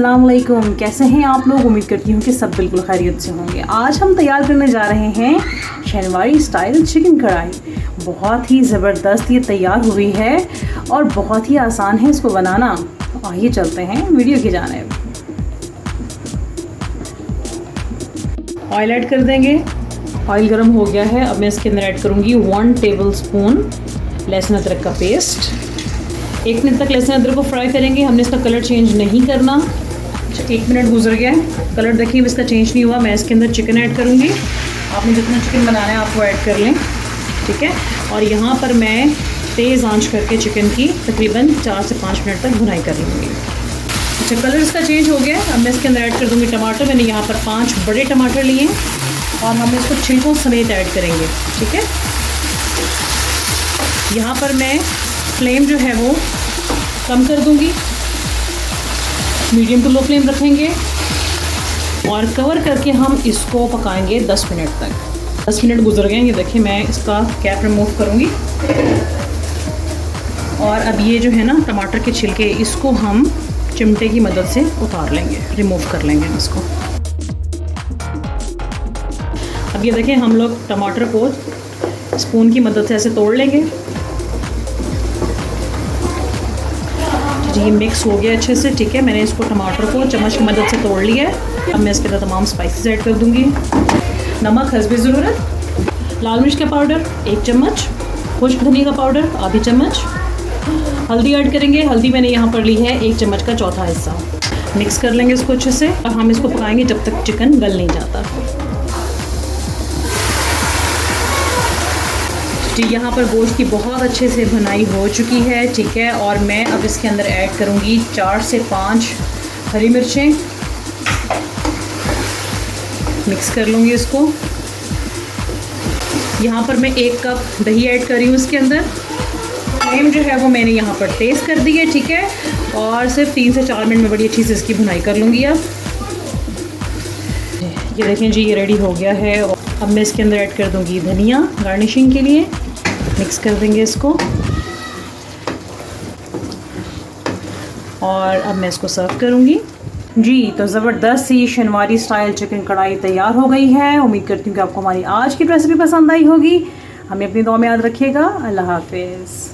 अस्सलाम वालेकुम, कैसे हैं आप लोग। उम्मीद करती हूँ कि सब बिल्कुल खैरियत से होंगे। आज हम तैयार करने जा रहे हैं शहनवारी स्टाइल चिकन कढ़ाई। बहुत ही ज़बरदस्त ये तैयार हुई है और बहुत ही आसान है इसको बनाना। आइए चलते हैं वीडियो की जानिब। ऑयल ऐड कर देंगे। ऑयल गर्म हो गया है। अब मैं इसके अंदर ऐड करूँगी 1 टेबलस्पून लहसुन अदरक का पेस्ट। 1 मिनट तक लहसुन अदरक को फ्राई करेंगे। हमने इसका कलर चेंज नहीं करना। 1 मिनट गुजर गया है, कलर देखिए इसका चेंज नहीं हुआ। मैं इसके अंदर चिकन ऐड करूँगी। आपने जितना चिकन बनाना है आप वो ऐड कर लें, ठीक है। और यहाँ पर मैं तेज़ आंच करके चिकन की तकरीबन 4 से 5 मिनट तक भुनाई कर लूँगी। अच्छा, कलर इसका चेंज हो गया है। अब मैं इसके अंदर ऐड कर दूँगी टमाटर। मैंने यहाँ पर 5 बड़े टमाटर लिए और हम इसको छिलकों समेत ऐड करेंगे, ठीक है। यहाँ पर मैं फ्लेम जो है वो कम कर दूँगी, मीडियम टू लो फ्लेम रखेंगे और कवर करके हम इसको पकाएंगे 10 मिनट तक। 10 मिनट गुजर गए। ये देखिए मैं इसका कैप रिमूव करूँगी और अब ये जो है ना टमाटर के छिलके, इसको हम चिमटे की मदद से उतार लेंगे, रिमूव कर लेंगे इसको। अब ये देखिए हम लोग टमाटर को स्पून की मदद से ऐसे तोड़ लेंगे। ये मिक्स हो गया अच्छे से, ठीक है। मैंने इसको टमाटर को चम्मच की मदद से तोड़ लिया है। अब मैं इसके अंदर तमाम स्पाइसेस ऐड कर दूंगी। नमक हस्बे ज़रूरत, लाल मिर्च का पाउडर 1 चम्मच, खुश्क धनिया का पाउडर आधी चम्मच, हल्दी ऐड करेंगे। हल्दी मैंने यहाँ पर ली है 1 चम्मच का चौथा हिस्सा। मिक्स कर लेंगे इसको अच्छे से और हम इसको पकाएंगे जब तक चिकन गल नहीं जाता। जी, यहाँ पर गोश्त की बहुत अच्छे से भुनाई हो चुकी है, ठीक है। और मैं अब इसके अंदर ऐड करूँगी 4 से 5 हरी मिर्चें। मिक्स कर लूँगी इसको। यहाँ पर मैं 1 कप दही ऐड कर रही हूँ इसके अंदर। फ्लेम जो है वो मैंने यहाँ पर तेज़ कर दी है, ठीक है। और सिर्फ 3 से 4 मिनट में बड़ी अच्छी से इसकी भुनाई कर लूँगी। अब ये देखें जी, ये रेडी हो गया है। अब मैं इसके अंदर ऐड कर दूँगी धनिया गार्निशिंग के लिए। मिक्स कर देंगे इसको और अब मैं इसको सर्व करूँगी। जी, तो ज़बरदस्त सी शहनवारी स्टाइल चिकन कढ़ाई तैयार हो गई है। उम्मीद करती हूँ कि आपको हमारी आज की रेसिपी पसंद आई होगी। हमें अपनी दुआ में याद रखिएगा। अल्लाह हाफिज़।